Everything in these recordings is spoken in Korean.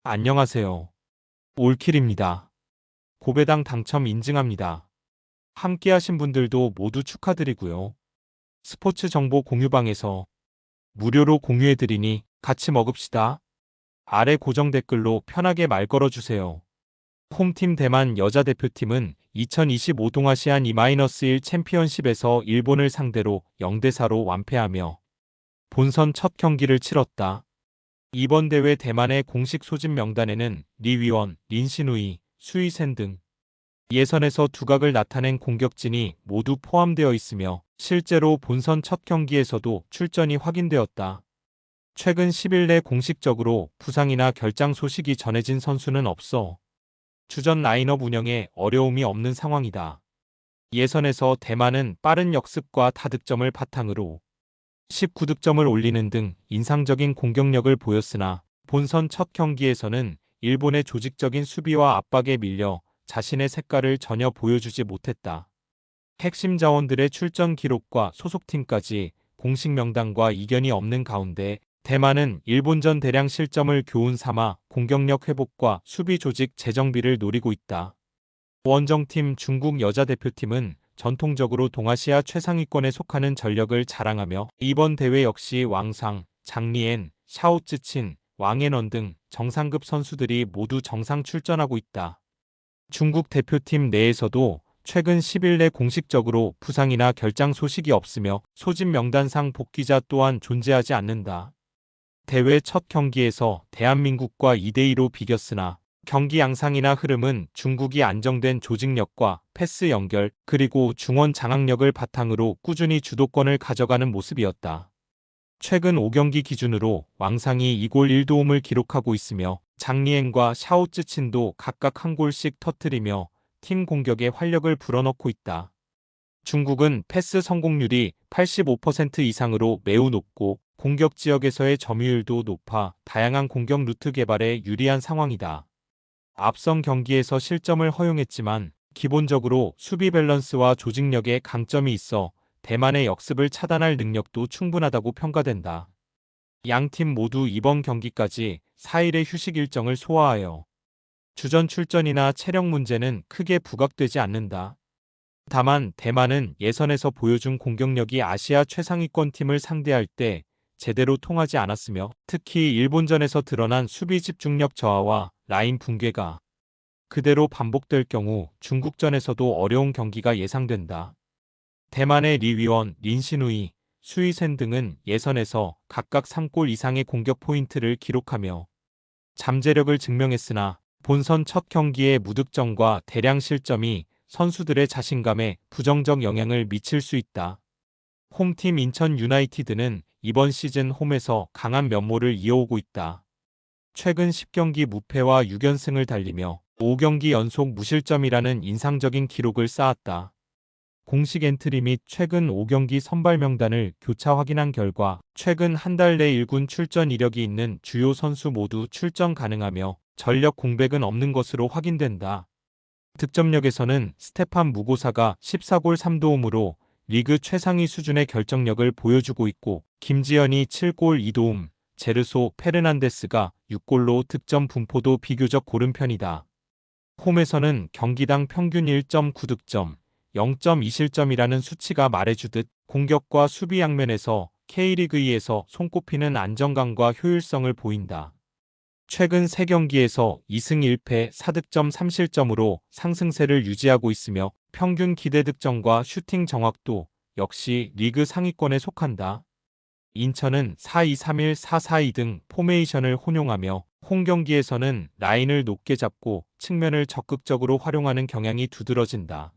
안녕하세요. 올킬입니다. 고배당 당첨 인증합니다. 함께하신 분들도 모두 축하드리고요. 스포츠 정보 공유방에서 무료로 공유해드리니 같이 먹읍시다. 아래 고정 댓글로 편하게 말 걸어주세요. 홈팀 대만 여자 대표팀은 2025 동아시안 E-1 챔피언십에서 일본을 상대로 0대4로 완패하며 본선 첫 경기를 치렀다. 이번 대회 대만의 공식 소집 명단에는 리위원, 린신우이, 수이센 등 예선에서 두각을 나타낸 공격진이 모두 포함되어 있으며 실제로 본선 첫 경기에서도 출전이 확인되었다. 최근 10일 내 공식적으로 부상이나 결장 소식이 전해진 선수는 없어 주전 라인업 운영에 어려움이 없는 상황이다. 예선에서 대만은 빠른 역습과 다득점을 바탕으로 19득점을 올리는 등 인상적인 공격력을 보였으나 본선 첫 경기에서는 일본의 조직적인 수비와 압박에 밀려 자신의 색깔을 전혀 보여주지 못했다. 핵심 자원들의 출전 기록과 소속팀까지 공식 명단과 이견이 없는 가운데 대만은 일본전 대량 실점을 교훈 삼아 공격력 회복과 수비 조직 재정비를 노리고 있다. 원정팀 중국 여자 대표팀은 전통적으로 동아시아 최상위권에 속하는 전력을 자랑하며 이번 대회 역시 왕상, 장리엔, 샤오쯔친, 왕앤원 등 정상급 선수들이 모두 정상 출전하고 있다. 중국 대표팀 내에서도 최근 10일 내 공식적으로 부상이나 결장 소식이 없으며 소집 명단상 복귀자 또한 존재하지 않는다. 대회 첫 경기에서 대한민국과 2대2로 비겼으나 경기 양상이나 흐름은 중국이 안정된 조직력과 패스 연결 그리고 중원 장악력을 바탕으로 꾸준히 주도권을 가져가는 모습이었다. 최근 5경기 기준으로 왕상이 2골 1도움을 기록하고 있으며 장리엔과 샤오쯔친도 각각 한 골씩 터뜨리며 팀 공격에 활력을 불어넣고 있다. 중국은 패스 성공률이 85% 이상으로 매우 높고 공격 지역에서의 점유율도 높아 다양한 공격 루트 개발에 유리한 상황이다. 앞선 경기에서 실점을 허용했지만 기본적으로 수비 밸런스와 조직력에 강점이 있어 대만의 역습을 차단할 능력도 충분하다고 평가된다. 양팀 모두 이번 경기까지 4일의 휴식 일정을 소화하여 주전 출전이나 체력 문제는 크게 부각되지 않는다. 다만 대만은 예선에서 보여준 공격력이 아시아 최상위권 팀을 상대할 때 제대로 통하지 않았으며 특히 일본전에서 드러난 수비 집중력 저하와 라인 붕괴가 그대로 반복될 경우 중국전에서도 어려운 경기가 예상된다. 대만의 리위원, 린신우이, 수이센 등은 예선에서 각각 3골 이상의 공격 포인트를 기록하며 잠재력을 증명했으나 본선 첫 경기의 무득점과 대량 실점이 선수들의 자신감에 부정적 영향을 미칠 수 있다. 홈팀 인천 유나이티드는 이번 시즌 홈에서 강한 면모를 이어오고 있다. 최근 10경기 무패와 6연승을 달리며 5경기 연속 무실점이라는 인상적인 기록을 쌓았다. 공식 엔트리 및 최근 5경기 선발 명단을 교차 확인한 결과 최근 한 달 내 1군 출전 이력이 있는 주요 선수 모두 출전 가능하며 전력 공백은 없는 것으로 확인된다. 득점력에서는 스테판 무고사가 14골 3도움으로 리그 최상위 수준의 결정력을 보여주고 있고 김지현이 7골 2도움, 제르소 페르난데스가 6골로 득점 분포도 비교적 고른 편이다. 홈에서는 경기당 평균 1.9득점, 0.2실점이라는 수치가 말해주듯 공격과 수비 양면에서 K리그2에서 손꼽히는 안정감과 효율성을 보인다. 최근 3경기에서 2승 1패 4득점 3실점으로 상승세를 유지하고 있으며 평균 기대 득점과 슈팅 정확도 역시 리그 상위권에 속한다. 인천은 4-2-3-1-4-4-2 등 포메이션을 혼용하며 홈 경기에서는 라인을 높게 잡고 측면을 적극적으로 활용하는 경향이 두드러진다.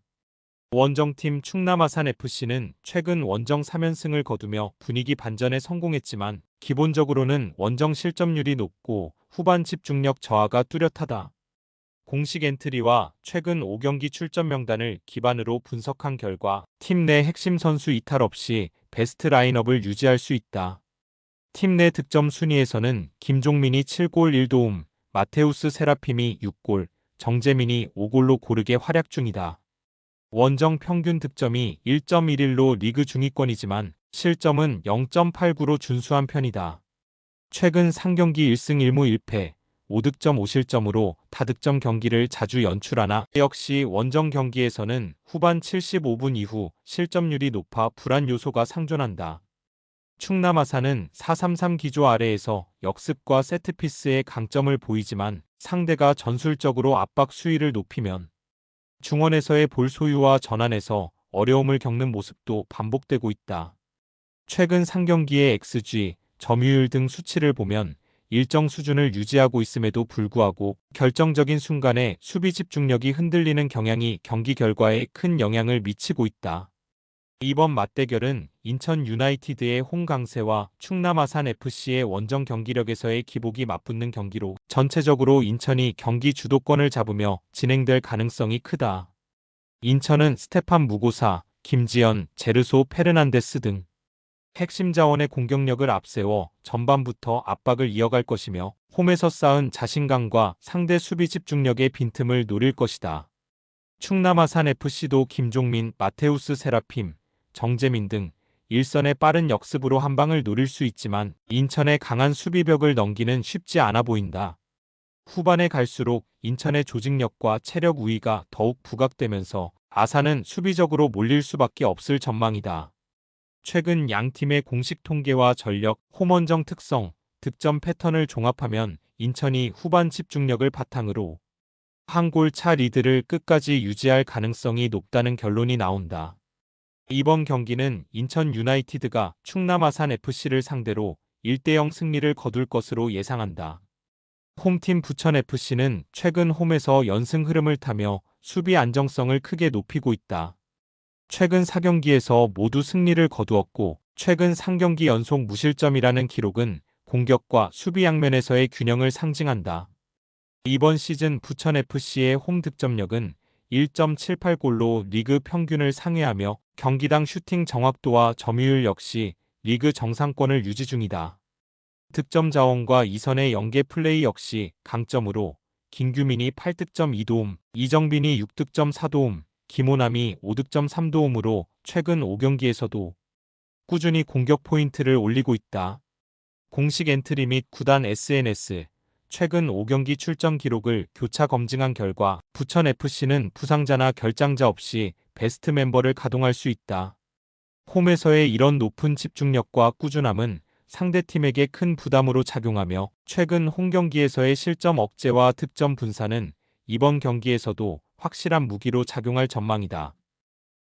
원정팀 충남아산FC는 최근 원정 3연승을 거두며 분위기 반전에 성공했지만 기본적으로는 원정 실점률이 높고 후반 집중력 저하가 뚜렷하다. 공식 엔트리와 최근 5경기 출전 명단을 기반으로 분석한 결과 팀 내 핵심 선수 이탈 없이 베스트 라인업을 유지할 수 있다. 팀 내 득점 순위에서는 김종민이 7골 1도움, 마테우스 세라핌이 6골, 정재민이 5골로 고르게 활약 중이다. 원정 평균 득점이 1.11로 리그 중위권이지만 실점은 0.89로 준수한 편이다. 최근 3경기 1승 1무 1패, 5득점 5실점으로 다득점 경기를 자주 연출하나 역시 원정 경기에서는 후반 75분 이후 실점률이 높아 불안 요소가 상존한다. 충남 아산은 4-3-3 기조 아래에서 역습과 세트피스의 강점을 보이지만 상대가 전술적으로 압박 수위를 높이면 중원에서의 볼 소유와 전환에서 어려움을 겪는 모습도 반복되고 있다. 최근 상경기의 XG, 점유율 등 수치를 보면 일정 수준을 유지하고 있음에도 불구하고 결정적인 순간에 수비 집중력이 흔들리는 경향이 경기 결과에 큰 영향을 미치고 있다. 이번 맞대결은 인천 유나이티드의 홈 강세와 충남 아산 FC의 원정 경기력에서의 기복이 맞붙는 경기로 전체적으로 인천이 경기 주도권을 잡으며 진행될 가능성이 크다. 인천은 스테판 무고사, 김지현, 제르소 페르난데스 등 핵심 자원의 공격력을 앞세워 전반부터 압박을 이어갈 것이며 홈에서 쌓은 자신감과 상대 수비 집중력의 빈틈을 노릴 것이다. 충남 아산 FC도 김종민, 마테우스 세라핌, 정재민 등 일선의 빠른 역습으로 한 방을 노릴 수 있지만 인천의 강한 수비벽을 넘기는 쉽지 않아 보인다. 후반에 갈수록 인천의 조직력과 체력 우위가 더욱 부각되면서 아산은 수비적으로 몰릴 수밖에 없을 전망이다. 최근 양팀의 공식 통계와 전력, 홈원정 특성, 득점 패턴을 종합하면 인천이 후반 집중력을 바탕으로 한 골 차 리드를 끝까지 유지할 가능성이 높다는 결론이 나온다. 이번 경기는 인천 유나이티드가 충남 아산 FC를 상대로 1대0 승리를 거둘 것으로 예상한다. 홈팀 부천 FC는 최근 홈에서 연승 흐름을 타며 수비 안정성을 크게 높이고 있다. 최근 4경기에서 모두 승리를 거두었고 최근 3경기 연속 무실점이라는 기록은 공격과 수비 양면에서의 균형을 상징한다. 이번 시즌 부천FC의 홈 득점력은 1.78골로 리그 평균을 상회하며 경기당 슈팅 정확도와 점유율 역시 리그 정상권을 유지 중이다. 득점 자원과 이선의 연계 플레이 역시 강점으로 김규민이 8득점 2도움, 이정빈이 6득점 4도움, 김호남이 5득점 3도움으로 최근 5경기에서도 꾸준히 공격 포인트를 올리고 있다. 공식 엔트리 및 구단 SNS, 최근 5경기 출전 기록을 교차 검증한 결과 부천FC는 부상자나 결장자 없이 베스트 멤버를 가동할 수 있다. 홈에서의 이런 높은 집중력과 꾸준함은 상대팀에게 큰 부담으로 작용하며 최근 홈 경기에서의 실점 억제와 득점 분산은 이번 경기에서도 확실한 무기로 작용할 전망이다.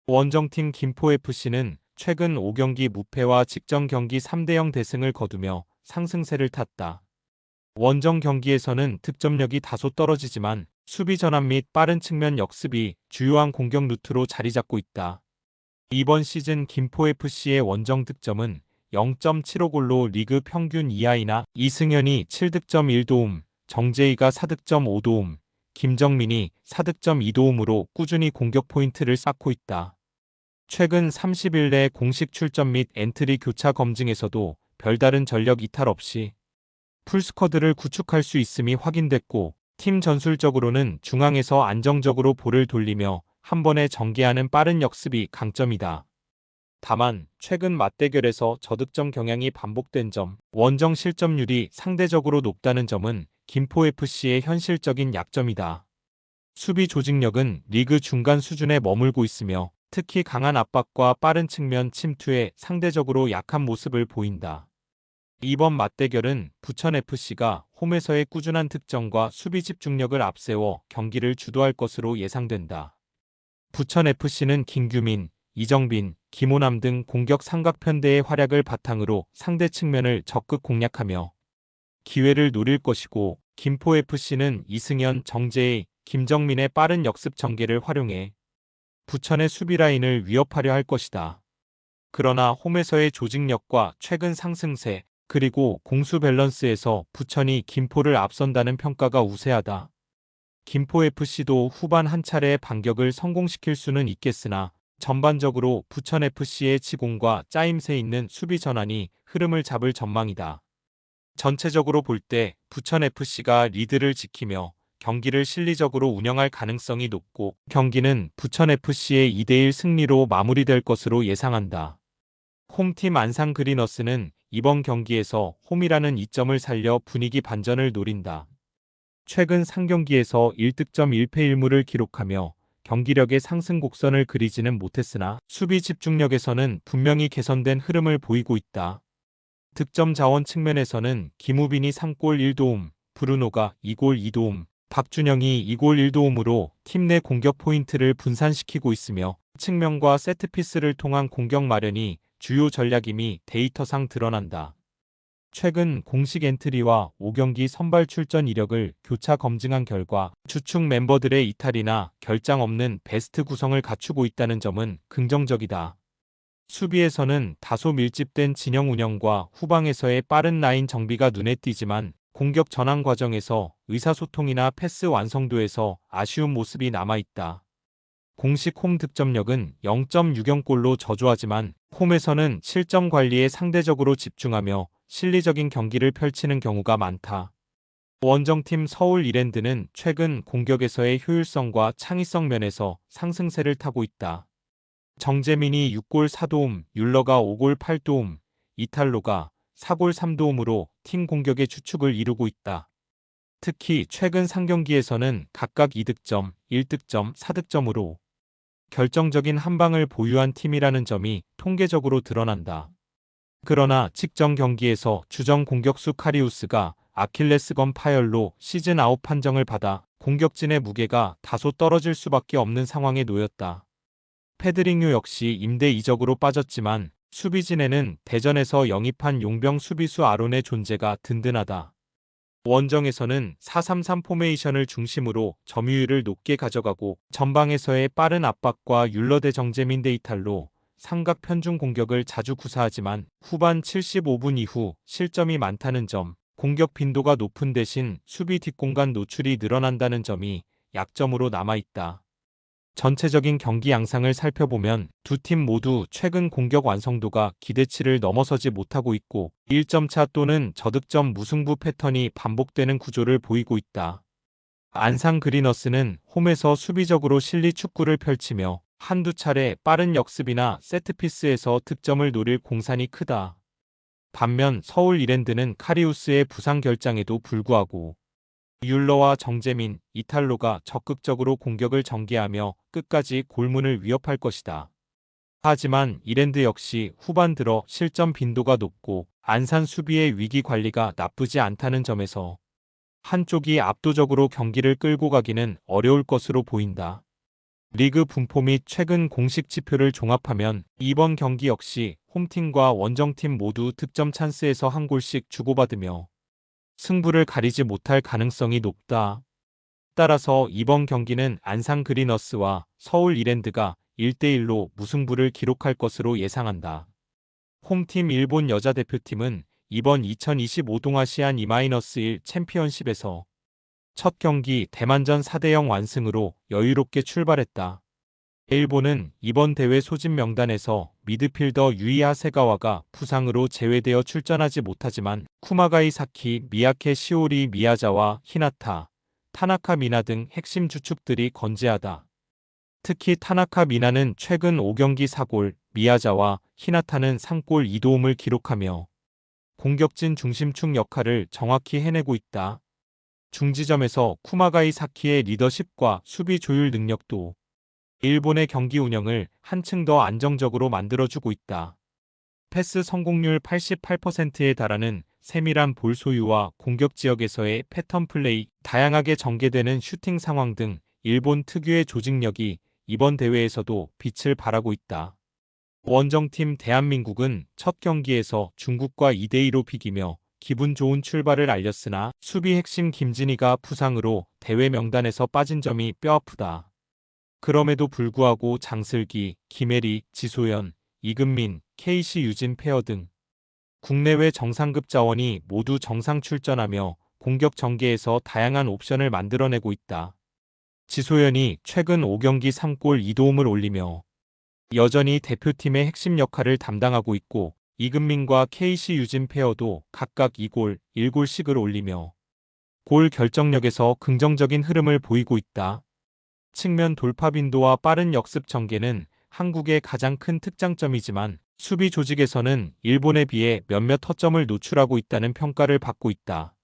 원정팀 김포FC는 최근 5경기 무패와 직전 경기 3대0 대승을 거두며 상승세를 탔다. 원정 경기에서는 득점력이 다소 떨어지지만 수비 전환 및 빠른 측면 역습이 주요한 공격 루트로 자리 잡고 있다. 이번 시즌 김포FC의 원정 득점은 0.75골로 리그 평균 이하이나 이승현이 7득점 1도움, 정재희가 4득점 5도움, 김정민이 4득점 2도움으로 꾸준히 공격 포인트를 쌓고 있다. 최근 30일 내 공식 출전 및 엔트리 교차 검증에서도 별다른 전력 이탈 없이 풀스쿼드를 구축할 수 있음이 확인됐고 팀 전술적으로는 중앙에서 안정적으로 볼을 돌리며 한 번에 전개하는 빠른 역습이 강점이다. 다만 최근 맞대결에서 저득점 경향이 반복된 점, 원정 실점률이 상대적으로 높다는 점은 김포FC의 현실적인 약점이다. 수비 조직력은 리그 중간 수준에 머물고 있으며 특히 강한 압박과 빠른 측면 침투에 상대적으로 약한 모습을 보인다. 이번 맞대결은 부천FC가 홈에서의 꾸준한 득점과 수비 집중력을 앞세워 경기를 주도할 것으로 예상된다. 부천FC는 김규민, 이정빈, 김호남 등 공격 삼각편대의 활약을 바탕으로 상대 측면을 적극 공략하며 기회를 노릴 것이고 김포FC는 이승현, 정재희, 김정민의 빠른 역습 전개를 활용해 부천의 수비 라인을 위협하려 할 것이다. 그러나 홈에서의 조직력과 최근 상승세, 그리고 공수 밸런스에서 부천이 김포를 앞선다는 평가가 우세하다. 김포FC도 후반 한 차례의 반격을 성공시킬 수는 있겠으나 전반적으로 부천FC의 지공과 짜임새 있는 수비 전환이 흐름을 잡을 전망이다. 전체적으로 볼 때 부천FC가 리드를 지키며 경기를 실리적으로 운영할 가능성이 높고 경기는 부천FC의 2대1 승리로 마무리될 것으로 예상한다. 홈팀 안산 그리너스는 이번 경기에서 홈이라는 이점을 살려 분위기 반전을 노린다. 최근 3경기에서 1득점 1패 1무를 기록하며 경기력의 상승 곡선을 그리지는 못했으나 수비 집중력에서는 분명히 개선된 흐름을 보이고 있다. 득점 자원 측면에서는 김우빈이 3골 1도움, 브루노가 2골 2도움, 박준영이 2골 1도움으로 팀 내 공격 포인트를 분산시키고 있으며 측면과 세트피스를 통한 공격 마련이 주요 전략임이 데이터상 드러난다. 최근 공식 엔트리와 5경기 선발 출전 이력을 교차 검증한 결과 주축 멤버들의 이탈이나 결장 없는 베스트 구성을 갖추고 있다는 점은 긍정적이다. 수비에서는 다소 밀집된 진영 운영과 후방에서의 빠른 라인 정비가 눈에 띄지만 공격 전환 과정에서 의사소통이나 패스 완성도에서 아쉬운 모습이 남아있다. 공식 홈 득점력은 0.60골로 저조하지만 홈에서는 실점 관리에 상대적으로 집중하며 실리적인 경기를 펼치는 경우가 많다. 원정팀 서울 이랜드는 최근 공격에서의 효율성과 창의성 면에서 상승세를 타고 있다. 정재민이 6골 4도움, 율러가 5골 8도움, 이탈로가 4골 3도움으로 팀 공격의 주축을 이루고 있다. 특히 최근 3경기에서는 각각 2득점, 1득점, 4득점으로 결정적인 한 방을 보유한 팀이라는 점이 통계적으로 드러난다. 그러나 직전 경기에서 주전 공격수 카리우스가 아킬레스건 파열로 시즌 아웃 판정을 받아 공격진의 무게가 다소 떨어질 수밖에 없는 상황에 놓였다. 페드링요 역시 임대 이적으로 빠졌지만 수비진에는 대전에서 영입한 용병 수비수 아론의 존재가 든든하다. 원정에서는 4-3-3 포메이션을 중심으로 점유율을 높게 가져가고 전방에서의 빠른 압박과 율러 대 정재민 대 이탈로 삼각 편중 공격을 자주 구사하지만 후반 75분 이후 실점이 많다는 점, 공격 빈도가 높은 대신 수비 뒷공간 노출이 늘어난다는 점이 약점으로 남아있다. 전체적인 경기 양상을 살펴보면 두 팀 모두 최근 공격 완성도가 기대치를 넘어서지 못하고 있고 1점차 또는 저득점 무승부 패턴이 반복되는 구조를 보이고 있다. 안산 그리너스는 홈에서 수비적으로 실리 축구를 펼치며 한두 차례 빠른 역습이나 세트피스에서 득점을 노릴 공산이 크다. 반면 서울 이랜드는 카리우스의 부상 결장에도 불구하고 율러와 정재민, 이탈로가 적극적으로 공격을 전개하며 끝까지 골문을 위협할 것이다. 하지만 이랜드 역시 후반 들어 실점 빈도가 높고 안산 수비의 위기 관리가 나쁘지 않다는 점에서 한쪽이 압도적으로 경기를 끌고 가기는 어려울 것으로 보인다. 리그 분포 및 최근 공식 지표를 종합하면 이번 경기 역시 홈팀과 원정팀 모두 득점 찬스에서 한 골씩 주고받으며 승부를 가리지 못할 가능성이 높다. 따라서 이번 경기는 안산 그리너스와 서울 이랜드가 1대1로 무승부를 기록할 것으로 예상한다. 홈팀 일본 여자 대표팀은 이번 2025 동아시안 E-1 챔피언십에서 첫 경기 대만전 4대0 완승으로 여유롭게 출발했다. 일본은 이번 대회 소집 명단에서 미드필더 유이 하세가와가 부상으로 제외되어 출전하지 못하지만 쿠마가이 사키, 미야케 시오리 미야자와 히나타, 타나카 미나 등 핵심 주축들이 건재하다. 특히 타나카 미나는 최근 5경기 4골, 미야자와 히나타는 3골 2도움을 기록하며 공격진 중심축 역할을 정확히 해내고 있다. 중지점에서 쿠마가이 사키의 리더십과 수비 조율 능력도 일본의 경기 운영을 한층 더 안정적으로 만들어주고 있다. 패스 성공률 88%에 달하는 세밀한 볼 소유와 공격 지역에서의 패턴 플레이, 다양하게 전개되는 슈팅 상황 등 일본 특유의 조직력이 이번 대회에서도 빛을 발하고 있다. 원정팀 대한민국은 첫 경기에서 중국과 2대2로 비기며 기분 좋은 출발을 알렸으나 수비 핵심 김진희가 부상으로 대회 명단에서 빠진 점이 뼈아프다. 그럼에도 불구하고 장슬기, 김혜리, 지소연, 이금민, KC 유진 페어 등 국내외 정상급 자원이 모두 정상 출전하며 공격 전개에서 다양한 옵션을 만들어내고 있다. 지소연이 최근 5경기 3골 2도움을 올리며 여전히 대표팀의 핵심 역할을 담당하고 있고 이금민과 KC 유진 페어도 각각 2골, 1골씩을 올리며 골 결정력에서 긍정적인 흐름을 보이고 있다. 측면 돌파 빈도와 빠른 역습 전개는 한국의 가장 큰 특장점이지만 수비 조직에서는 일본에 비해 몇몇 허점을 노출하고 있다는 평가를 받고 있다.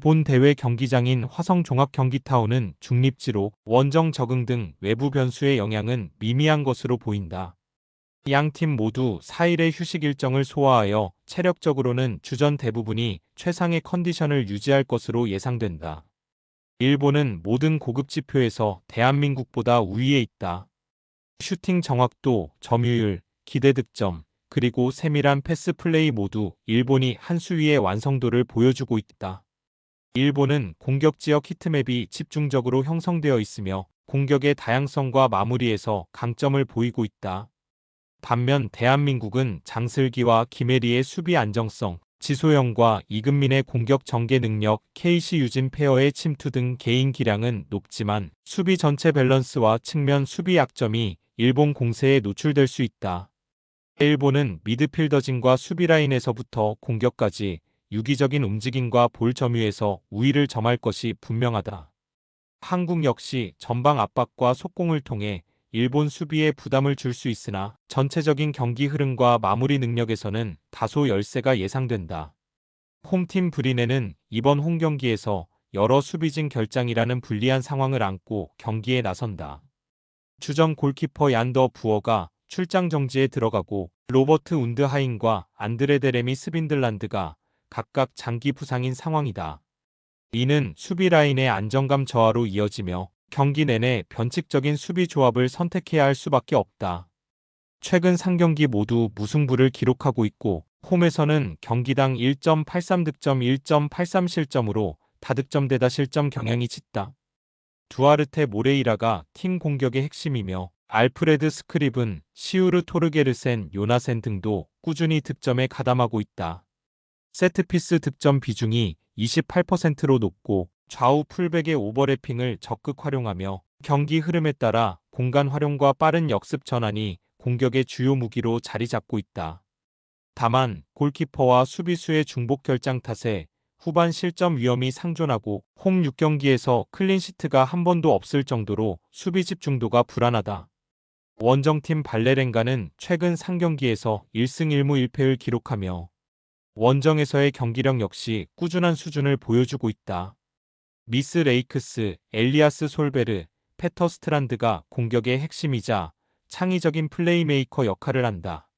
본 대회 경기장인 화성종합경기타운은 중립지로 원정 적응 등 외부 변수의 영향은 미미한 것으로 보인다. 양팀 모두 4일의 휴식 일정을 소화하여 체력적으로는 주전 대부분이 최상의 컨디션을 유지할 것으로 예상된다. 일본은 모든 고급 지표에서 대한민국보다 우위에 있다. 슈팅 정확도, 점유율, 기대 득점, 그리고 세밀한 패스 플레이 모두 일본이 한 수위의 완성도를 보여주고 있다. 일본은 공격 지역 히트맵이 집중적으로 형성되어 있으며 공격의 다양성과 마무리에서 강점을 보이고 있다. 반면 대한민국은 장슬기와 김혜리의 수비 안정성, 지소영과 이금민의 공격 전개 능력, KC 유진 페어의 침투 등 개인 기량은 높지만 수비 전체 밸런스와 측면 수비 약점이 일본 공세에 노출될 수 있다. 일본은 미드필더진과 수비 라인에서부터 공격까지 유기적인 움직임과 볼 점유에서 우위를 점할 것이 분명하다. 한국 역시 전방 압박과 속공을 통해 일본 수비에 부담을 줄 수 있으나 전체적인 경기 흐름과 마무리 능력에서는 다소 열세가 예상된다. 홈팀 브리네는 이번 홈경기에서 여러 수비진 결장이라는 불리한 상황을 안고 경기에 나선다. 주전 골키퍼 얀더 부어가 출장 정지에 들어가고 로버트 운드하인과 안드레 데레미 스빈들란드가 각각 장기 부상인 상황이다. 이는 수비 라인의 안정감 저하로 이어지며 경기 내내 변칙적인 수비 조합을 선택해야 할 수밖에 없다. 최근 3경기 모두 무승부를 기록하고 있고 홈에서는 경기당 1.83득점 1.83실점으로 다득점대다 실점 경향이 짙다. 두아르테 모레이라가 팀 공격의 핵심이며 알프레드 스크립은 시우르 토르게르센 요나센 등도 꾸준히 득점에 가담하고 있다. 세트피스 득점 비중이 28%로 높고 좌우 풀백의 오버래핑을 적극 활용하며 경기 흐름에 따라 공간 활용과 빠른 역습 전환이 공격의 주요 무기로 자리 잡고 있다. 다만 골키퍼와 수비수의 중복 결장 탓에 후반 실점 위험이 상존하고 홈 6경기에서 클린시트가 한 번도 없을 정도로 수비 집중도가 불안하다. 원정팀 발레렌가는 최근 3경기에서 1승 1무 1패를 기록하며 원정에서의 경기력 역시 꾸준한 수준을 보여주고 있다. 미스 레이크스, 엘리아스 솔베르, 페터 스트란드가 공격의 핵심이자 창의적인 플레이메이커 역할을 한다.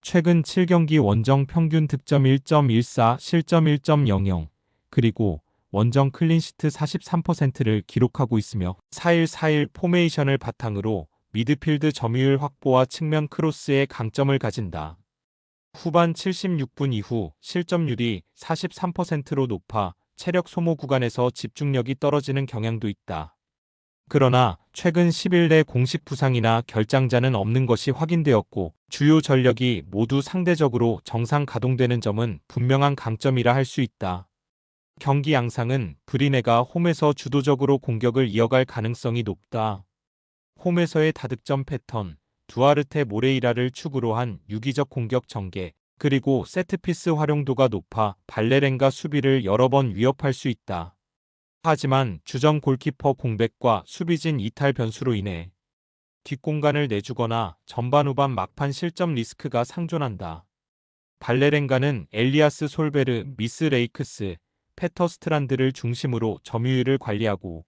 최근 7경기 원정 평균 득점 1.14, 실점 1.00, 그리고 원정 클린시트 43%를 기록하고 있으며 4-1-4-1 포메이션을 바탕으로 미드필드 점유율 확보와 측면 크로스의 강점을 가진다. 후반 76분 이후 실점률이 43%로 높아 체력 소모 구간에서 집중력이 떨어지는 경향도 있다. 그러나 최근 10일 내 공식 부상이나 결장자는 없는 것이 확인되었고 주요 전력이 모두 상대적으로 정상 가동되는 점은 분명한 강점이라 할 수 있다. 경기 양상은 브리네가 홈에서 주도적으로 공격을 이어갈 가능성이 높다. 홈에서의 다득점 패턴, 두아르테 모레이라를 축으로 한 유기적 공격 전개, 그리고 세트피스 활용도가 높아 발레렌가 수비를 여러 번 위협할 수 있다. 하지만 주전 골키퍼 공백과 수비진 이탈 변수로 인해 뒷공간을 내주거나 전반 후반 막판 실점 리스크가 상존한다. 발레렌가는 엘리아스 솔베르, 미스 레이크스, 페터 스트란드를 중심으로 점유율을 관리하고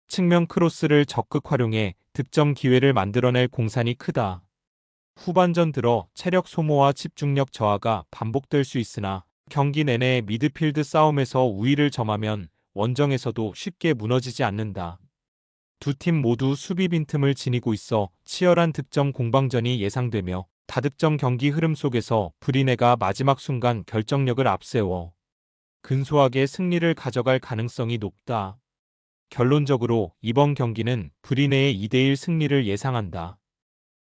측면 크로스를 적극 활용해 득점 기회를 만들어낼 공산이 크다. 후반전 들어 체력 소모와 집중력 저하가 반복될 수 있으나 경기 내내 미드필드 싸움에서 우위를 점하면 원정에서도 쉽게 무너지지 않는다. 두 팀 모두 수비 빈틈을 지니고 있어 치열한 득점 공방전이 예상되며 다득점 경기 흐름 속에서 브리네가 마지막 순간 결정력을 앞세워 근소하게 승리를 가져갈 가능성이 높다. 결론적으로 이번 경기는 브리네의 2대1 승리를 예상한다.